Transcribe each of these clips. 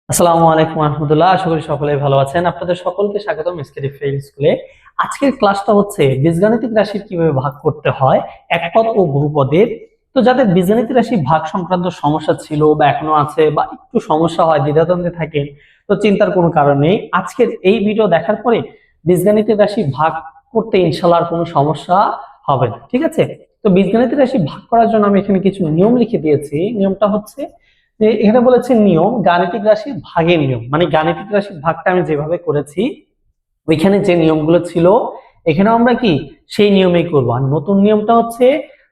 আসসালামু আলাইকুম রহমতুল্লাহ। আশা করি সকলেই ভালো আছেন। আপনাদের সকলকে স্বাগতম এসকেডি ফেইল স্কুলে। আজকের ক্লাসটা হচ্ছে বীজগাণিতিক রাশির কিভাবে ভাগ করতে হয় একপদ ও বহুপদের। তো যাদের বীজগাণিতিক রাশি ভাগ সংক্রান্ত সমস্যা ছিল বা এখনো আছে বা একটু সমস্যা হয়, দ্বিধাদ্বন্দ্বে থাকেন, তো চিন্তার কোনো কারণ নেই। আজকের এই ভিডিও দেখার পরে বীজগাণিতিক রাশি ভাগ করতে ইনশাআল্লাহ আর কোনো সমস্যা হবে না, ঠিক আছে? তো বীজগাণিতিক রাশি ভাগ করার জন্য আমি এখানে কিছু নিয়ম লিখে দিয়েছি। নিয়মটা হচ্ছে যে এখানে বলেছে নিয়ম গাণিতিক রাশির ভাগের নিয়ম, মানে গাণিতিক রাশির ভাগটা আমি যেভাবে করেছি ওইখানে যে নিয়মগুলো ছিল এখানেও আমরা কি সেই নিয়মেই করবো। আর নতুন নিয়মটা হচ্ছে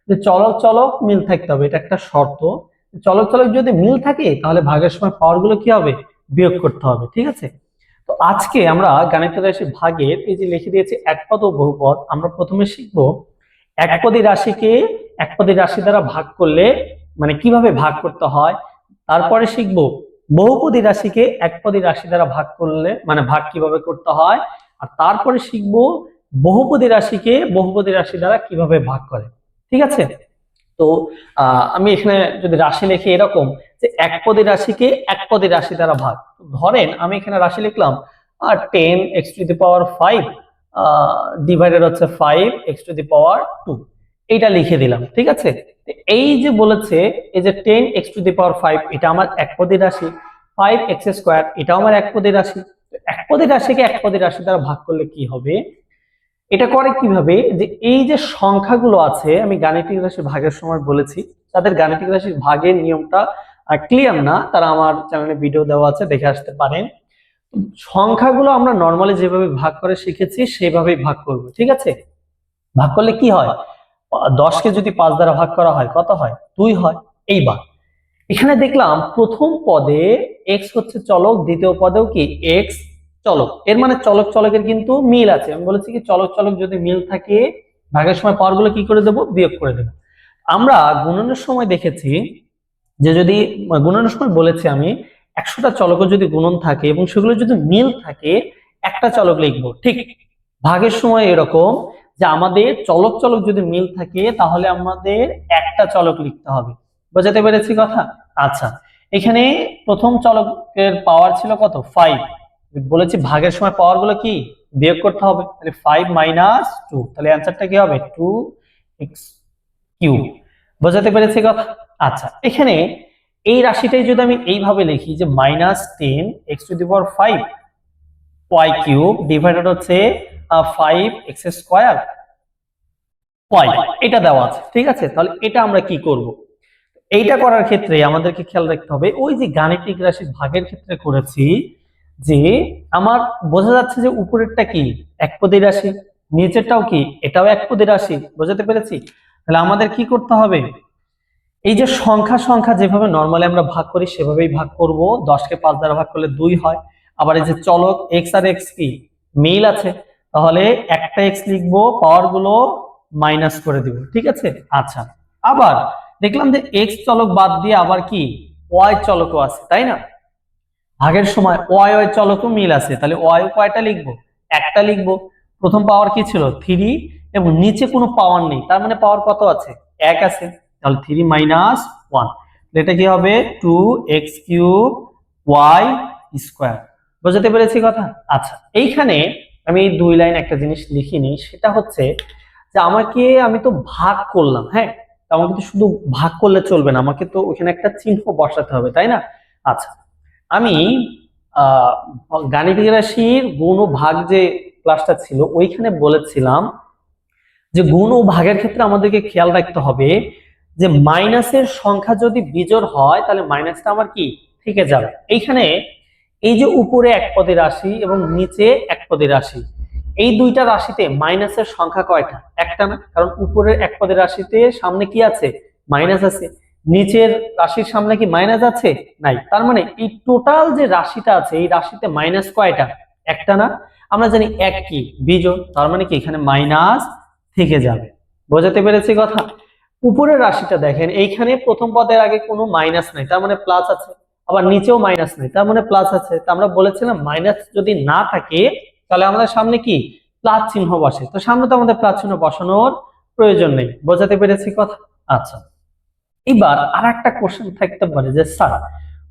যে চলক চলক মিল থাকতে হবে, এটা একটা শর্ত। চলক চলক যদি মিল থাকে তাহলে ভাগের সময় পাওয়ার গুলো কি হবে, বিয়োগ করতে হবে, ঠিক আছে? তো আজকে আমরা গাণিতিক রাশির ভাগের এই যে লিখে দিয়েছি একপদ ও বহুপদ, আমরা প্রথমে শিখবো একপদী রাশিকে একপদী রাশি দ্বারা ভাগ করলে মানে কিভাবে ভাগ করতে হয়। তারপরে শিখবো বহুপদী রাশিকে একপদী রাশি দ্বারা ভাগ করলে মানে ভাগ কিভাবে করতে হয়। আর তারপরে শিখবো বহুপদী রাশিকে বহুপদী রাশি দ্বারা কিভাবে ভাগ করে, ঠিক আছে? তো আমি এখানে যদি রাশি লিখি এরকম যে একপদী রাশিকে একপদী রাশি দ্বারা ভাগ, ধরেন আমি এখানে রাশি লিখলাম 10x⁵ ডিভাইডেড হচ্ছে 5x⁵2, এইটা লিখে দিলাম, ঠিক আছে? এই যে বলেছে এই যে 10x⁵5 এটা আমার একপদী রাশি, 5x² এটাও আমার একপদী রাশি। একপদী রাশিকে একপদী রাশি দ্বারা ভাগ করলে কি হবে, এটা করে কিভাবে, যে এই যে সংখ্যাগুলো আছে আমি গাণিতিক রাশি ভাগের সময় বলেছি, তাদের গাণিতিক রাশির ভাগের নিয়মটা ক্লিয়ার না তারা আমার চ্যানেলে ভিডিও দেওয়া আছে, দেখে আসতে পারেন। সংখ্যাগুলো আমরা নর্মালি যেভাবে ভাগ করে শিখেছি সেভাবেই ভাগ করব, ঠিক আছে? ভাগ করলে কি হয়, 10কে যদি 5 দ্বারা ভাগ করা হয় কত হয়, 2 হয়। এইবার এখানে দেখলাম প্রথম পদে x হচ্ছে চলক, দ্বিতীয় পদেও কি x চলক, এর মানে চলক চলকের কিন্তু মিল আছে। আমি বলেছি কি চলক চলক যদি মিল থাকে ভাগের সময় পাওয়ার গুলো কি করে দেব, বিয়োগ করে দেব। আমরা গুণনের সময় দেখেছি যে যদি গুণনের সময় বলেছি আমি 100টা চলকও যদি গুণন থাকে এবং সেগুলো যদি মিল থাকে একটা চলক লিখবো, ঠিক ভাগের সময় এরকম যে আমাদের চলক চলক যদি মিল থাকে তাহলে আমাদের একটা চলক লিখতে হবে। বোঝাতে পেরেছি কথা? আচ্ছা, এখানে প্রথম চলকের পাওয়ার ছিল কত, 5। বলেছি ভাগের সময় পাওয়ার গুলো কি বিয়োগ করতে হবে, তাহলে 5 - 2, তাহলে অ্যান্সারটা কি হবে 2x³ বোঝাতে পেরেছি কথা? আচ্ছা, এখানে এই রাশিটাই যদি আমি এইভাবে লিখি যে -10x⁵5 y³ ডিভাইডেড হচ্ছে 5x² y, এটা দেওয়া আছে, ঠিক আছে? তাহলে এটা আমরা কি করব, এইটা করার ক্ষেত্রে আমাদেরকে খেয়াল রাখতে হবে ওই যে গাণিতিক রাশির ভাগের ক্ষেত্রে করেছি যে আমার বোঝা যাচ্ছে যে উপরেরটা কি একপদী রাশি, নিচেরটাও কি এটাও একপদী রাশি, বোঝাতে পেরেছি? তাহলে আমাদের কি করতে হবে, এই যে সংখ্যা সংখ্যা যেভাবে নরমালি আমরা ভাগ করি সেভাবেই ভাগ করব। 10কে 5 দ্বারা ভাগ করলে 2 হয়। আবার এই যে চলক x আর x কি মিল আছে, তাহলে একটা x লিখবো, পাওয়ার গুলো মাইনাস করে দিব, ঠিক আছে? আচ্ছা, আবার দেখলাম যে x চলক বাদ দিয়ে আবার কি y চলকও আছে, তাই না? ভাগের সময় y y চলকও মিল আছে, তাহলে y কয়টা লিখবো, একটা লিখবো। প্রথম পাওয়ার কি ছিল 3 এবং নিচে কোনো পাওয়ার নেই, তার মানে পাওয়ার কত আছে, 1 আছে, তাহলে 3 - 1, এটা কি হবে 2x³ y²। বুঝতে পেরেছি কথা? আচ্ছা, এইখানে আমি এই 2 লাইন একটা জিনিস লিখিনি, সেটা হচ্ছে যে আমি তো ভাগ করলাম, হ্যাঁ, তো আমাকে তো শুধু ভাগ করলে চলবে না, আমাকে তো ওখানে একটা চিহ্ন বসাতে হবে, তাই না? আচ্ছা, আমি আহ গাণিতিক রাশির গুণ ও ভাগ যে ক্লাসটা ছিল ওইখানে বলেছিলাম যে গুণ ও ভাগের ক্ষেত্রে আমাদেরকে খেয়াল রাখতে হবে যে মাইনাসের সংখ্যা যদি বিজোড় হয় তাহলে মাইনাসটা আমার কি থেকে যাবে। এইখানে এই যে উপরে একপদী রাশি এবং নিচে একপদী রাশি, এই দুইটা রাশিতে মাইনাসের সংখ্যা কয়টা, একটা না, কারণ উপরের একপদী রাশিতে সামনে কি আছে, মাইনাস আছে, নিচের রাশির সামনে কি মাইনাস আছে, নাই। তার মানে এই টোটাল যে রাশিটা আছে এই রাশিতে মাইনাস কয়টা, একটা না। আমরা জানি এক কি বিজোড়, তার মানে কি এখানে মাইনাস থেকে যাবে। বোঝাতে পেরেছি কথা? উপরের রাশিটা দেখেন, এইখানে প্রথম পদের আগে কোনো মাইনাস নাই, তার মানে প্লাস আছে, আবার নিচেও মাইনাস নাই, তার মানে প্লাস আছে। তা আমরা বলেছিলাম মাইনাস যদি না থাকে তাহলে আমাদের সামনে কি প্লাস চিহ্ন বসে, তো সামনে তো আমাদের প্লাস চিহ্ন বসানোর প্রয়োজন নেই। বোঝাতে পেরেছি কথা? আচ্ছা, এবার আর একটা কোশ্চেন থাকতে পারে যে স্যার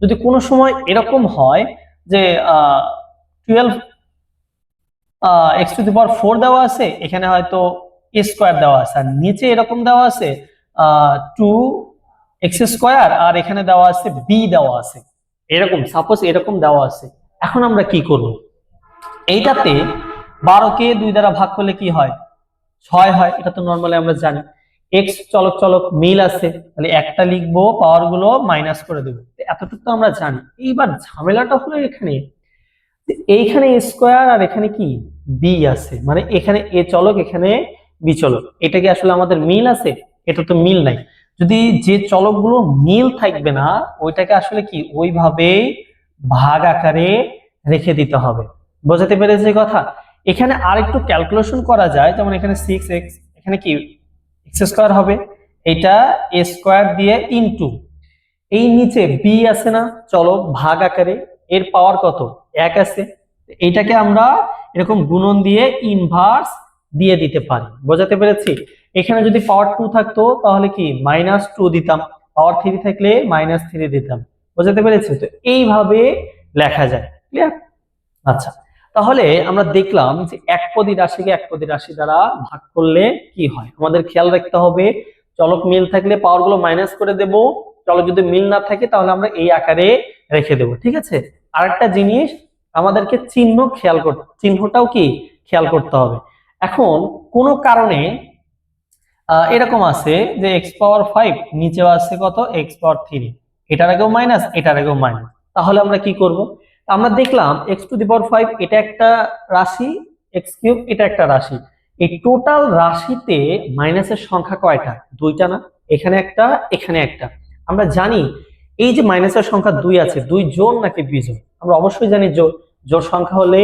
যদি কোনো সময় এরকম হয় যে 12 x⁴ দেওয়া আছে, এখানে হয়তো a স্কয়ার দেওয়া আছে, আর নিচে এরকম দেওয়া আছে 2x² আর এখানে দেওয়া আছে b দেওয়া আছে, এরকম সাপোজ এরকম দেওয়া আছে। এখন আমরা কি করব, এইটাতে 12কে 2 দ্বারা ভাগ করলে কি হয়, 6 হয়, এটা তো নরমালি আমরা জানি। x চলক চলক মিল আছে, তাহলে একটা লিখবো, পাওয়ার গুলো মাইনাস করে দেবো, এতটুকু তো আমরা জানি। এইবার ঝামেলাটা হলো এখানে, এইখানে a স্কয়ার আর এখানে কি b আছে, মানে এখানে a চলক এখানে b চলক, এটা কি আসলে আমাদের মিল আছে? এটা তো মিল নাই। যদি যে চলকগুলো মিল থাকবে না ওইটাকে আসলে কি ওইভাবে ভাগ আকারে রেখে দিতে হবে। বোঝাতে পেরেছি কথা? এখানে আরেকটু ক্যালকুলেশন করা যায়, যেমন এখানে 6x, এখানে কি x² হবে, এটা a স্কয়ার দিয়ে ইনটু এই নিচে b আছে না চলক ভাগ আকারে, এর পাওয়ার কত 1 আছে, এইটাকে আমরা এরকম গুণন দিয়ে ইনভার্স দিয়ে দিতে পারি। বোঝাতে পেরেছি? এখানে যদি পাওয়ার 2 থাকতো তাহলে কি -2 দিতাম, পাওয়ার 3 থাকলে -3 দিতাম। বোঝাতে পেরেছি? তো এইভাবে লেখা যায়। ক্লিয়ার? আচ্ছা, তাহলে আমরা দেখলাম যে একপদী রাশিকে একপদী রাশি দ্বারা ভাগ করলে কি হয়। আমাদের খেয়াল রাখতে হবে চলক মিল থাকলে পাওয়ার গুলো মাইনাস করে দেব, চলক যদি মিল না থাকে তাহলে আমরা এই আকারে রেখে দেব। ঠিক আছে? আরেকটা জিনিস আমাদেরকে চিহ্নটাও কি খেয়াল করতে হবে। এখন কোনো কারণে এরকম আছে যে x⁵ নিচেও আছে কত x⁴, এটার আগেও মাইনাস এটার আগেও মাইনাস, তাহলে আমরা কি করব? আমরা দেখলাম x⁵ এটা একটা রাশি, x³ এটা একটা রাশি, এই টোটাল রাশিতে মাইনাসের সংখ্যা কয়টা? 2টা না? এখানে একটা এখানে একটা। আমরা জানি এই যে মাইনাসের সংখ্যা 2 আছে, 2 জোড় নাকি বিজোড়? আমরা অবশ্যই জানি জোড়। জোড় সংখ্যা হলে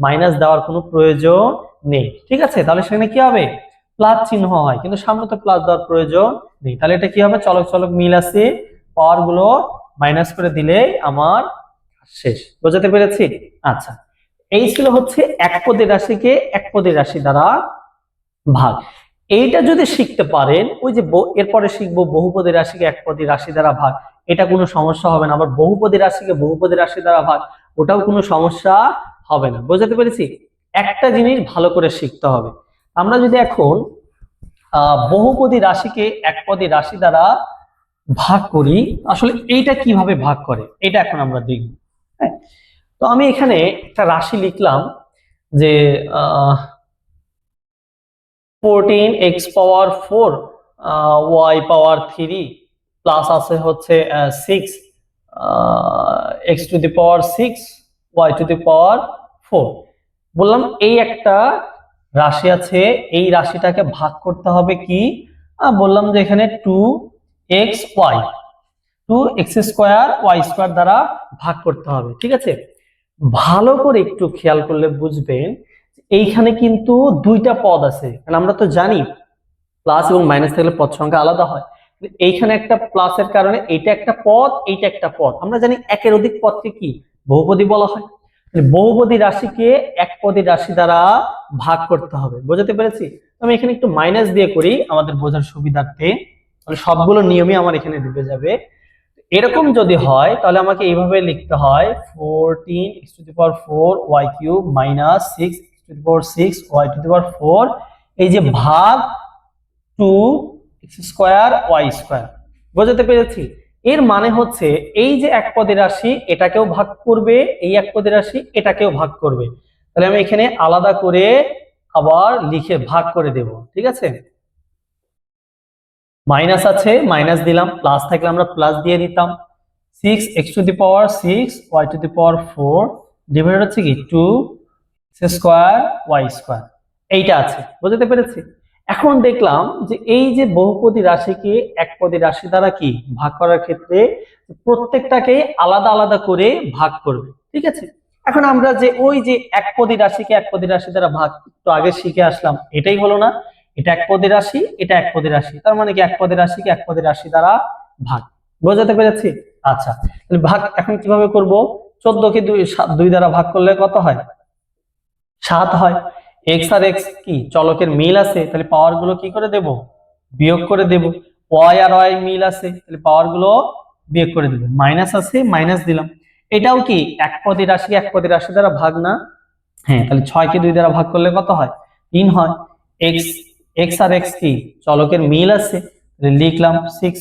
মাইনাস দেওয়ার কোনো প্রয়োজন নেই। ঠিক আছে? তাহলে সেখানে কি হবে? প্লাস চিহ্ন হয়, কিন্তু সামনে তো প্লাস দেওয়ার প্রয়োজন নেই। তাহলে এটা কি হবে? চলক চলক মিল আছে, পাওয়ার গুলো মাইনাস করে দিলে আমার শেষ। বোঝাতে পেরেছি? আচ্ছা, এই ছিল হচ্ছে একপদী রাশিকে একপদী রাশি দ্বারা ভাগ। এইটা যদি শিখতে পারেন, ওই যে এরপরে শিখবো বহুপদী রাশিকে একপদী রাশি দ্বারা ভাগ, এটা কোনো সমস্যা হবে না। আবার বহুপদী রাশিকে বহুপদী রাশি দ্বারা ভাগ, ওটাও কোনো সমস্যা হবে না। বোঝাতে পেরেছি? একটা জিনিস ভালো করে শিখতে হবে। আমরা যদি এখন বহুপদী রাশিকে একপদী রাশি দ্বারা ভাগ করি, আসলে এইটা কিভাবে ভাগ করে এটা এখন আমরা দেখব। হ্যাঁ, তো আমি এখানে একটা রাশি লিখলাম যে 14x⁴ y⁴ প্লাস আছে হচ্ছে 6 x⁶ y⁴ বললাম এই একটা রাশি আছে, এই রাশিটাকে ভাগ করতে হবে কি বললাম যে এখানে 2xy 2x² দ্বারা ভাগ করতে হবে। ঠিক আছে? ভালো করে একটু খেয়াল করলে বুঝবেন এইখানে কিন্তু 2টা পদ আছে, কারণ আমরা তো জানি প্লাস এবং মাইনাস থাকলে পদ সংখ্যা আলাদা হয়। এইখানে একটা প্লাসের কারণে এটা একটা পদ, এইটা একটা পদ। আমরা জানি একের অধিক পদকে কি বহুপদী বলা হয়। বহুপদী রাশিকে একপদী রাশি দ্বারা ভাগ করতে হবে। বোঝাতে পেরেছি? আমি এখানে একটু মাইনাস দিয়ে করি আমাদের বোঝার সুবিধার্থে, তাহলে সবগুলো নিয়মই আমার এখানে ডুবে যাবে। এরকম যদি হয় তাহলে আমাকে এইভাবে লিখতে হয় 14x⁴ y³ - 6x⁴ y⁴, এই যে ভাগ 2x² y²। বোঝাতে পেরেছি? এর মানে হচ্ছে এই যে একপদী রাশি এটাকেও ভাগ করবে, এই একপদী রাশি এটাকেও ভাগ করবে। তাহলে আমি এখানে আলাদা করে আবার লিখে ভাগ করে দেব। ঠিক আছে? মাইনাস আছে মাইনাস দিলাম, প্লাস থাকলে আমরা প্লাস দিয়ে দিতাম। 6x⁴ 6 y⁴ ডিভাইডেড হচ্ছে কি 2x² y², এইটা আছে। বুঝতে পেরেছি? এখন দেখলাম যে এই যে বহুপদী রাশিকে একপদী রাশি দ্বারা কি ভাগ করার ক্ষেত্রে প্রত্যেকটাকে আলাদা আলাদা করে ভাগ করবে। ঠিক আছে? এখন আমরা যে ওই যে একপদী রাশিকে একপদী রাশি দ্বারা ভাগ একটু আগে শিখে আসলাম, এটাই হলো না? এটা একপদী রাশি, এটা একপদী রাশি, তার মানে কি একপদী রাশিকে একপদী রাশি দ্বারা ভাগ। বোঝাতে পেরেছি? আচ্ছা, তাহলে ভাগ এখন কিভাবে করব? 14কে 2 দ্বারা ভাগ করলে কত হয়? 7 হয়। x আর x কি চলকের মিল আছে, তাহলে পাওয়ার গুলো কি করে দেব? বিয়োগ করে দেব। y আর y মিল আছে, তাহলে পাওয়ার গুলো বিয়োগ করে দিব, মাইনাস আছে মাইনাস দিলাম। এটাও কি এক পদী রাশিকে এক পদী রাশি দ্বারা ভাগ না? হ্যাঁ, তাহলে 6 কে 2 দ্বারা ভাগ করলে কত হয়? 3 হয়। এক্স এক্স আর এক্স কি চলকের মিল আছে, লিখলাম 6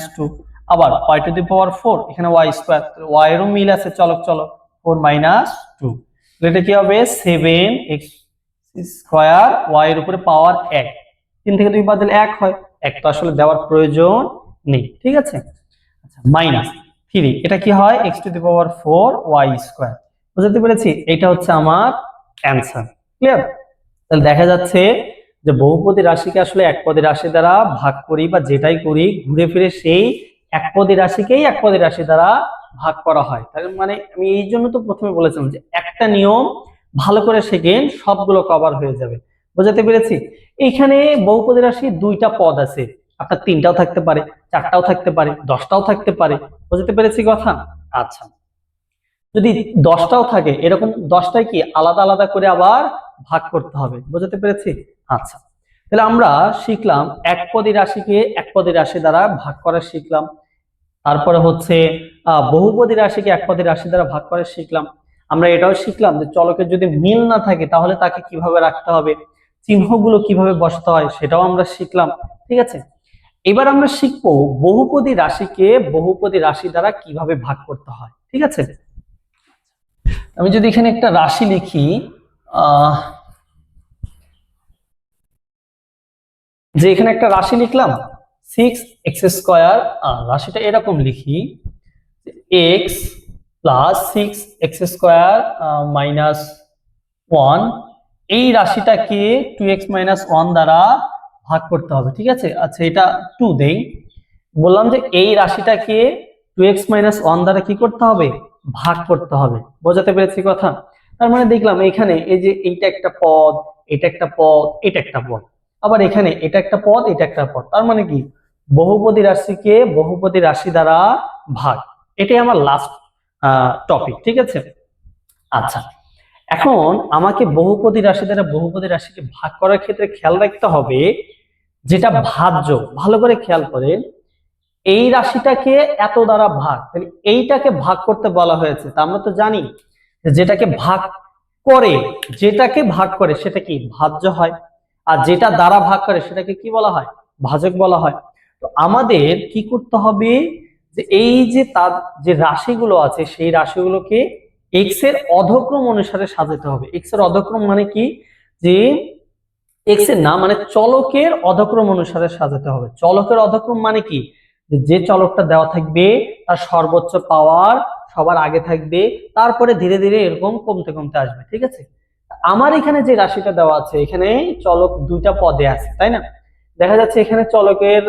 - 2। আবার y টু দি পাওয়ার 4, এখানে y স্কয়ার, y এরও মিল আছে চলক চলক, 4 - 2। এটা কি হবে? 7x স্কয়ার, y এর উপরে পাওয়ার 1। 3 থেকে 2 বাদ দিলে 1 হয়। 1 তো আসলে দেওয়ার প্রয়োজন নেই, ঠিক আছে। আচ্ছা, মাইনাস 3, এটা কি হয়? x to the power 4 y square. বুঝতে পেরেছি? এটা হচ্ছে আমার অ্যানসার। ক্লিয়ার? তাহলে দেখা যাচ্ছে যে বহুপদী রাশিকে আসলে একপদী রাশি দ্বারা ভাগ করি বা যেটাই করি, ঘুরে ফিরে সেই একপদী রাশিকেই একপদী রাশি দ্বারা ভাগ করা হয়। তার মানে আমি এই জন্য তো প্রথমে বলেছিলাম যে একটা নিয়ম ভালো করে শিখেন, সবগুলো কভার হয়ে যাবে। বুঝতে পেরেছি? এখানে বহুপদী রাশি 2টা পদ আছে, আপনার 3টাও থাকতে পারে, 4টাও থাকতে পারে, 10টাও থাকতে পারে। বুঝতে পেরেছি কথা? আচ্ছা, যদি 10টাও থাকে, এরকম 10টাই কি আলাদা আলাদা করে আবার ভাগ করতে হবে। বুঝতে পেরেছি? আচ্ছা, তাহলে আমরা শিখলাম একপদী রাশিকে একপদী রাশি দ্বারা ভাগ করা শিখলাম। তারপরে হচ্ছে বহুপদী রাশিকে একপদী রাশি দ্বারা ভাগ করে শিখলাম। আমরা এটাও শিখলাম যে চলকের যদি মিল না থাকে তাহলে তাকে কিভাবে রাখতে হবে, চিহ্নগুলো কিভাবে বসাতে হয় সেটাও আমরা শিখলাম। ঠিক আছে, এবার আমরা শিখবো বহুপদী রাশিকে বহুপদী রাশি দ্বারা কিভাবে ভাগ করতে হয়। ঠিক আছে, আমি যদি এখানে একটা রাশি লিখি, যে এখানে একটা রাশি লিখলাম 6x স্কয়ার, রাশিটা এরকম লিখি x plus 6x square minus 1, এই রাশিটাকে 2x - 1 দ্বারা ভাগ করতে হবে। ঠিক আছে, আচ্ছা এটা 2 দেই, বললাম যে এই রাশিটাকে 2x - 1 দ্বারা কি করতে হবে? ভাগ করতে হবে। বোঝাতে পেরেছি কথা? তার মানে দেখলাম এখানে এই যে এইটা একটা পদ, এটা একটা পদ, এটা একটা পদ, আবার এখানে এটা একটা পদ, এটা একটা পদ। তার মানে কি বহুপদী রাশিকে বহুপদী রাশি দ্বারা ভাগ। এটাই আমার লাস্ট টপিক। ঠিক আছে, আচ্ছা এখন আমাকে বহুপদী রাশি দ্বারা বহুপদী রাশিকে ভাগ করার ক্ষেত্রে খেয়াল রাখতে হবে যেটা ভাজ্য। ভালো করে খেয়াল করেন, এই রাশিটাকে এত দ্বারা ভাগ, তাহলে এইটাকে ভাগ করতে বলা হয়েছে। তা আমরা তো জানি যেটাকে ভাগ করে, যেটাকে ভাগ করে সেটা কি ভাজ্য হয়, আর যেটা দ্বারা ভাগ করে সেটাকে কি বলা হয়? ভাজক বলা হয়। তো আমাদের কি করতে হবে যে এই যে তার যে রাশিগুলো আছে সেই রাশিগুলোকে এক্স এর অধক্রম অনুসারে সাজাতে হবে। এক্স এর অধক্রম মানে কি? যে এক্স এর না মানে চলকের অধক্রম অনুসারে সাজাতে হবে। চলকের অধক্রম মানে কি? যে চলকটা দেওয়া থাকবে তার সর্বোচ্চ পাওয়ার সবার আগে থাকবে, তারপরে ধীরে ধীরে এরকম কমতে কমতে আসবে। ঠিক আছে, আমার এখানে যে রাশিটা দেওয়া আছে, এখানে চলক 2টা পদে আছে, তাই না? দেখা যাচ্ছে এখানে চলকের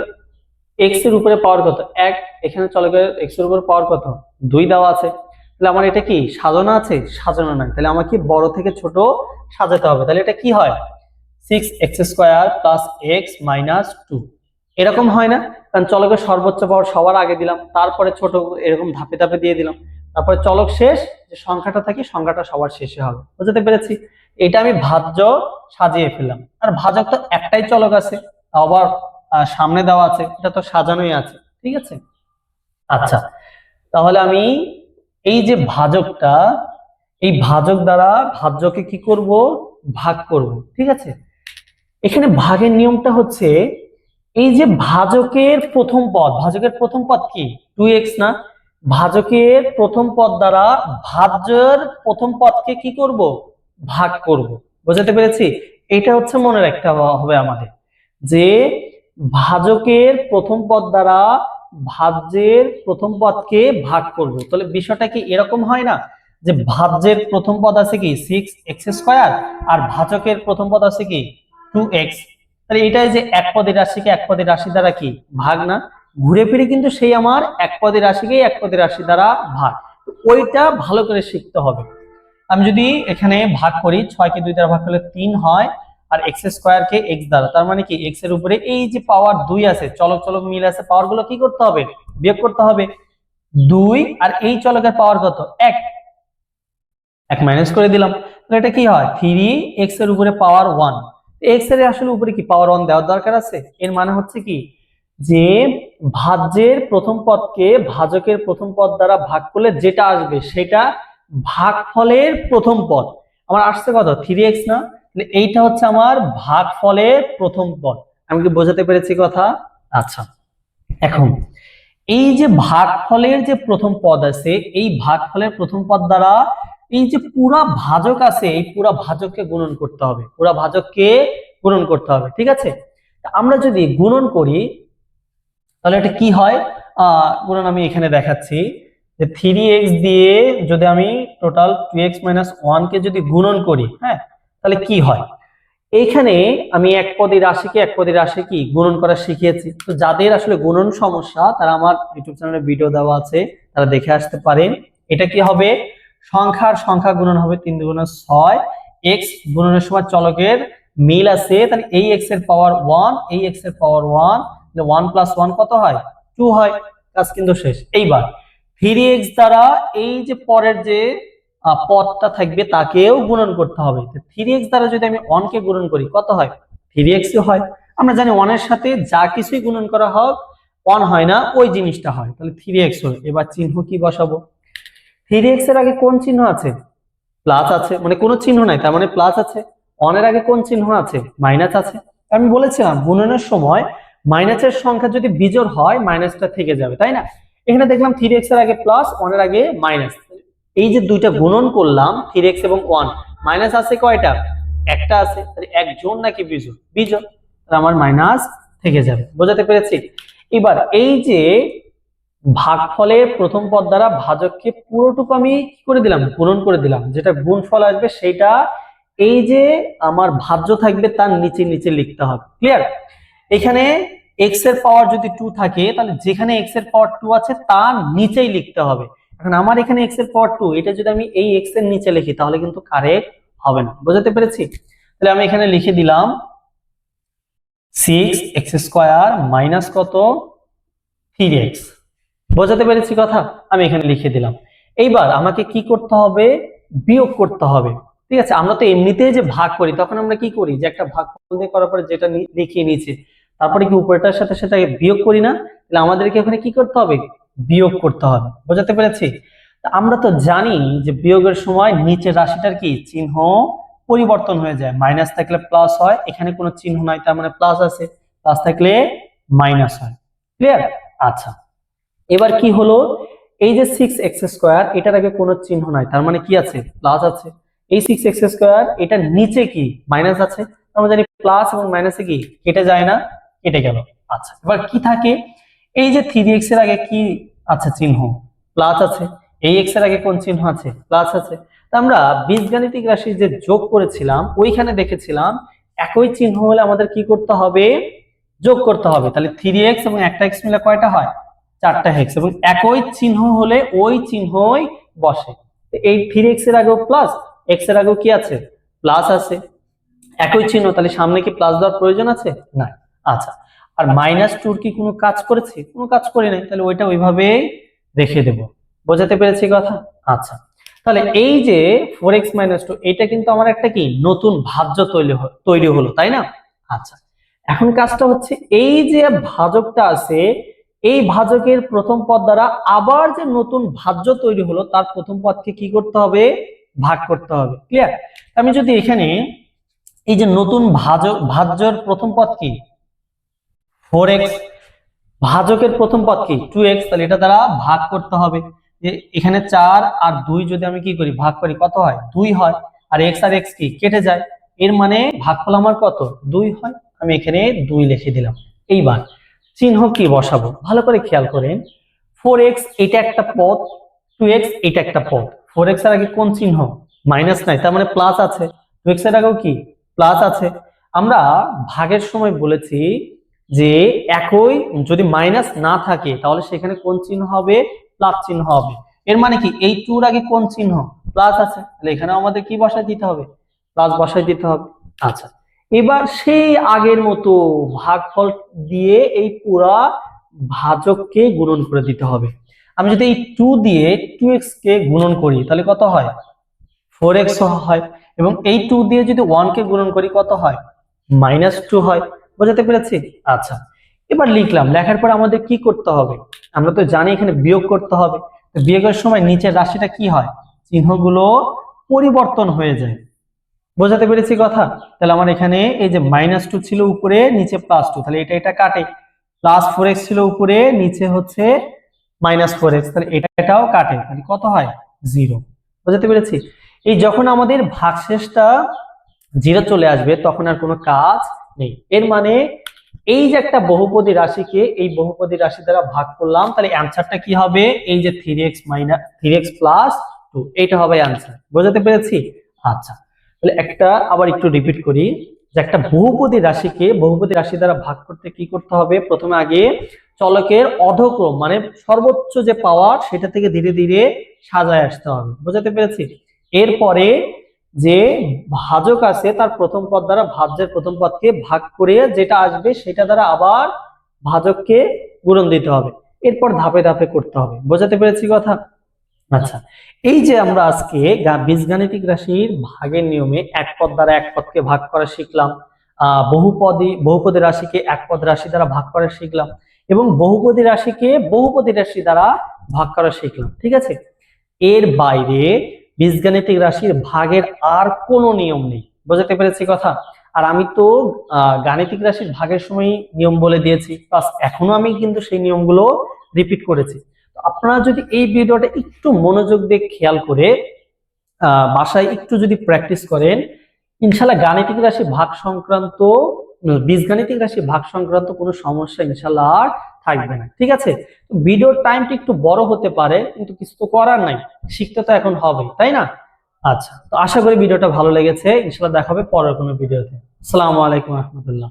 এক্স এর উপরে পাওয়ার কত? 1, এখানে চলকের এক্স এর উপরে পাওয়ার কত? 2 দেওয়া আছে। তাহলে আমার এটা কি সাজানো আছে? সাজানো নাই। তাহলে আমাকে বড় থেকে ছোট সাজাতে হবে। তাহলে এটা কি হয়? 6x square plus x minus 2, এরকম হয় না? কারণ চলকের সর্বোচ্চ পাওয়ার সবার আগে দিলাম, তারপরে ছোট এরকম ধাপে ধাপে দিয়ে দিলাম, তারপরে চলক শেষ, যে সংখ্যাটা থাকে সংখ্যাটা সবার শেষে হবে। বুঝতে পেরেছি? এটা আমি ভাজ্য সাজিয়ে ফেললাম। আর ভাজক তো একটাই চলক আছে, আবার সামনে দেওয়া আছে, এটা তো সাজানোই আছে। ঠিক আছে, আচ্ছা তাহলে আমি এই যে ভাজকটা, এই ভাজক দ্বারা ভাজ্যকে কি করব? ভাগ করব। ঠিক আছে, এখানে ভাগের নিয়মটা হচ্ছে এই যে ভাজকের প্রথম পদ, ভাজকের প্রথম পদ কি 2x না? ভাজকের প্রথম পদ দ্বারা ভাজ্যের প্রথম পদকে কি করব? ভাগ করব। বুঝতে পেরেছি? এটা হচ্ছে মনে রাখতে হবে আমাদের, যে ভাজকের প্রথম পদ দ্বারা ভাজ্যের প্রথম পদকে ভাগ করব। তাহলে বিষয়টা কি এরকম হয় না যে ভাজ্যের প্রথম পদ আছে কি 6x স্কয়ার, আর ভাজকের প্রথম পদ আছে কি 2x। তাহলে এটাই যে একপদী রাশিকে একপদী রাশি দ্বারা কি ভাগ না? ঘুরে ফিরে কিন্তু সেই আমার একপদী রাশিকে একপদী রাশি দ্বারা ভাগ। ওইটা ভালো করে শিখতে হবে। আমি যদি এখানে ভাগ করি, 6 কে 2 দ্বারা ভাগ করলে 3 হয়, আর x স্কয়ার কে x দ্বারা, তার মানে কি x এর উপরে এই যে পাওয়ার 2 আছে, চলক চলক মিল আছে, পাওয়ার গুলো কি করতে হবে? বিয়োগ করতে হবে। 2 আর এই চলকের পাওয়ার কত? 1, 1 মাইনাস করে দিলাম। তাহলে এটা কি হয়? 3x এর উপরে পাওয়ার 1। x এর আসলে উপরে কি পাওয়ার 1 দেওয়ার দরকার আছে? এর মানে হচ্ছে কি যে ভাজ্যের প্রথম পদকে ভাজকের প্রথম পদ দ্বারা ভাগ করলে যেটা আসবে সেটা ভাগফলের প্রথম পদ। আমার আসছে কত 3x না, তাহলে এইটা হচ্ছে আমার ভাগফলের প্রথম পদ। আমি কি বোঝাতে পেরেছি কথা? আচ্ছা, এখন এই যে ভাগফলের যে প্রথম পদ আছে, এই ভাগফলের প্রথম পদ দ্বারা এই যে পুরা ভাজক আছে, এই পুরা ভাজককে গুণন করতে হবে, পুরা ভাজককে গুণন করতে হবে। ঠিক আছে, আমরা যদি গুণন করি তাহলে এটা কি হয়? গুণন আমি এখানে দেখাচ্ছি যে 3x দিয়ে যদি আমি টোটাল 2x - 1 কে যদি গুণন করি, হ্যাঁ, তাহলে কি হয়? এইখানে আমি এক পদী রাশি কি গুণন করা শিখিয়েছি। তো যাদের আসলে গুণন সমস্যা তারা আমার ইউটিউব চ্যানেলে ভিডিও দেওয়া আছে, তারা দেখে আসতে পারেন। এটা কি হবে? সংখ্যার সংখ্যা গুণন হবে 3 × 6। x গুণনের সময় চলকের মিল আছে, তাহলে এই x এর পাওয়ার 1, এই x এর পাওয়ার 1, 1 + 1 কত হয়? 2 হয়। কাজ কিন্তু শেষ। এইবার 3x দ্বারা এই যে পরের যে পদটা থাকবে তাকেও গুণন করতে হবে। 3x দ্বারা যদি আমি 1 কে গুণন করি কত হয়? 3x হয়। আমরা জানি 1 এর সাথে যা কিছুই গুণন করা হোক 1 হয় না, ওই জিনিসটা হয়, তাহলে 3x হয়। এবার চিহ্ন কি বসাবো? 3x এর আগে কোন চিহ্ন আছে? প্লাস আছে, মানে কোনো চিহ্ন নাই, তার মানে প্লাস আছে। 1 এর আগে কোন চিহ্ন আছে? মাইনাস আছে। আমি বলেছিলাম গুণনের সময় মাইনাসের সংখ্যা যদি বিজোড় হয় মাইনাসটা থেকে যাবে, তাই না? এখানে দেখলাম 3x এর আগে প্লাস, 1 এর আগে মাইনাস। এই যে দুইটা গুণন করলাম 3x এবং 1, মাইনাস আছে কয়টা? একটা আছে। তাহলে এক জোড় নাকি বিজোড়? বিজোড়, তাহলে আমার মাইনাস থেকে যাবে। বোঝাতে পেরেছি? এবার এই যে ভাগফলের প্রথম পদ দ্বারা ভাজককে পুরোটুকু আমি কি করে দিলাম? গুণন করে দিলাম। যেটা গুণফল আসবে সেটা এই যে আমার ভাজ্য থাকবে তার নিচে নিচে লিখতে হবে। ক্লিয়ার? এখানে x এর পাওয়ার যদি 2 থাকে তাহলে যেখানে x এর পাওয়ার 2 আছে তার নিচেই লিখতে হবে। এখন আমার এখানে x এর পাওয়ার 2, এটা যদি আমি এই x এর নিচে লিখি তাহলে কিন্তু কারেক্ট হবে না। বোঝাতে পেরেছি? তাহলে আমি এখানে লিখে দিলাম 6x² মাইনাস কত? 3x। বোঝাতে পেরেছি কথা? আমি এখানে লিখে দিলাম। এইবার আমাকে কি করতে হবে? বিয়োগ করতে হবে। ঠিক আছে, আমরা তো এমনিতেই যে ভাগ করি তখন আমরা কি করি? যে একটা ভাগফল দিয়ে করার পরে যেটা লিখিয়ে নিচে তারপরে কি উপরেটার সাথে সেটাকে বিয়োগ করি না? তাহলে আমাদেরকে এখানে কি করতে হবে? বিয়োগ করতে হবে। বোঝাতে পেরেছি? আমরা তো জানি যে বিয়োগের সময় নিচের রাশিটার কি চিহ্ন পরিবর্তন হয়ে যায়। মাইনাস থাকলে প্লাস হয়, এখানে কোনো চিহ্ন নাই তার মানে প্লাস আছে, প্লাস থাকলে মাইনাস হয়। ক্লিয়ার? আচ্ছা, এবার কি হলো? এই যে 6x² এটার আগে কোনো চিহ্ন নাই, তার মানে কি আছে? প্লাস আছে। এই 6x² এটার নিচে কি? মাইনাস আছে। আমরা জানি প্লাস এবং মাইনাসে কি কেটে যায় না? কেটে গেল। আচ্ছা, এবার কি থাকে? এই যে 3x এর আগে কি আছে? চিহ্ন প্লাস আছে। এই x এর আগে কোন চিহ্ন আছে? প্লাস আছে। তা আমরা বীজগাণিতিক রাশি যে যোগ করেছিলাম ওইখানে দেখেছিলাম একই চিহ্ন হলে আমাদের কি করতে হবে? যোগ করতে হবে। তাহলে 3x এবং একটা x মিলে কয়টা হয়? 4টা x, এবং একই চিহ্ন হলে ওই চিহ্নই বসে। এই 3x এর আগেও প্লাস, x এর আগেও কি আছে? প্লাস আছে। একই চিহ্ন, তাহলে সামনে কি প্লাস দেওয়ার প্রয়োজন আছে? না। আচ্ছা, আর -2 কি কোনো কাজ করেছে? কোনো কাজ করি নাই, তাহলে ওইটা ওইভাবেই রেখে দেব। বোঝাতে পেরেছি কথা? আচ্ছা, তাহলে এই যে 4x - 2 এটা কিন্তু আমার একটা কি নতুন ভাজ্য তৈরি হলো, তাই না? আচ্ছা, এখন কাজটা হচ্ছে এই যে ভাজকটা আছে এই ভাজকের প্রথম পদ দ্বারা আবার যে নতুন ভাজ্য তৈরি হলো তার প্রথম পদকে কি করতে হবে? ভাগ করতে হবে। ক্লিয়ার? আমি যদি এখানে এই যে নতুন ভাজ্যের প্রথম পদ কি? 4x, ভাজকের প্রথম পদ কি? 2x, তাহলে এটা দ্বারা ভাগ করতে হবে। যে এখানে 4 আর 2 যদি আমি কি করি? ভাগ করি, কত হয়? 2 হয়। আর x আর x কি কেটে যায়, এর মানে ভাগফল আমার কত? 2 হয়। আমি এখানে 2 লিখে দিলাম। এইবার চিহ্ন কি বসাবো? ভালো করে খেয়াল করেন। 4x এটা একটা পদ, 2x এটা একটা পদ। 4x এর আগে কোন চিহ্ন? মাইনাস নাই, তার মানে প্লাস আছে। 2x এর আগেও কি প্লাস আছে। আমরা ভাগের সময় বলেছি যে একই যদি মাইনাস না থাকে তাহলে সেখানে কোন চিহ্ন হবে? প্লাস চিহ্ন হবে। এর মানে কি এই 2 এর আগে কোন চিহ্ন? প্লাস আছে, তাহলে এখানে আমাদের কি বসাই দিতে হবে? প্লাস বসাই দিতে হবে। আচ্ছা, এবার সেই আগের মতো ভাগফল দিয়ে এই পুরা ভাজককে গুণন করে দিতে হবে। আমি যদি এই 2 দিয়ে 2x কে গুণন করি তাহলে কত হয়? 4x হয়। এবং এই 2 দিয়ে যদি 1 কে গুণন করি কত হয়? -2 হয়। বোঝাতে পেরেছি? আচ্ছা, এবার লিখলাম, লেখার পর আমাদের কি করতে হবে, আমরা তো জানি এখানে বিয়োগ করতে হবে। তো বিয়োগের সময় নিচের রাশিটা কি হয়, চিহ্নগুলো পরিবর্তন হয়ে যায়। বোঝাতে পেরেছি কথা? তাহলে আমার এখানে এই যে -2 ছিল উপরে, নিচে +2, তাহলে এটা কাটে। +4x ছিল উপরে, নিচে হচ্ছে -4x, তাহলে এটাও কাটে, তাহলে কত হয় 0। বোঝাতে পেরেছি? এই যখন আমাদের ভাগশেষটা 0 চলে আসবে তখন আর কোনো কাজ নেই। এর মানে এই যে একটা বহুপদী রাশিকে এই বহুপদী রাশি দ্বারা ভাগ করলাম, তাহলে অ্যানসারটা কি হবে, এই যে 3x + 2, এইটা হবে অ্যানসার। বোঝাতে পেরেছি? আচ্ছা, তাহলে একটা আবার একটু রিপিট করি, যে একটা বহুপদী রাশিকে বহুপদী রাশি দ্বারা ভাগ করতে কি করতে হবে, প্রথমে আগে চলকের অধক্রম মানে সর্বোচ্চ যে পাওয়ার সেটা থেকে ধীরে ধীরে সাজায় আসতে হবে। বোঝাতে পেরেছি? এরপরে যে ভাজক আছে তার প্রথম পদ দ্বারা ভাজ্যের প্রথম পদকে ভাগ করে যেটা আসবে সেটা দ্বারা আবার ভাজককে গুণন দিতে হবে। এরপর ধাপে ধাপে করতে হবে। বোঝাতে পেরেছি কথা? আচ্ছা, এই যে আমরা আজকে বীজগাণিতিক রাশির ভাগের নিয়মে এক পদ দ্বারা এক পদকে ভাগ করা শিখলাম, বহুপদী রাশিকে এক পদ রাশি দ্বারা ভাগ করা শিখলাম, এবং বহুপদী রাশিকে বহুপদী রাশি দ্বারা ভাগ করা শিখলাম। ঠিক আছে, এর বাইরে বীজগাণিতিক রাশির ভাগের আর কোনো নিয়ম নেই। বোঝাতে পেরেছি কথা? আর আমি তো গাণিতিক রাশির ভাগের সময় নিয়ম বলে দিয়েছি, প্লাস এখনো আমি কিন্তু সেই নিয়মগুলো রিপিট করেছি। আপনারা যদি এই ভিডিওটা একটু মনোযোগ দিয়ে খেয়াল করে বাসায় একটু যদি প্র্যাকটিস করেন, ইনশাল্লাহ গাণিতিক রাশি ভাগ সংক্রান্ত বীজগাণিতিক রাশি ভাগ সংক্রান্ত কোনো সমস্যা ইনশাল্লাহ আর থাকবে না। ঠিক আছে, ভিডিওর টাইমটা একটু বড় হতে পারে, কিন্তু কিছু তো করার নাই, শিখতে তো এখন হবে, তাই না? আচ্ছা, তো আশা করি ভিডিওটা ভালো লেগেছে। ইনশাল্লাহ দেখা হবে পরের কোনো ভিডিওতে। আসসালামু আলাইকুম রহমতুল্লাহ।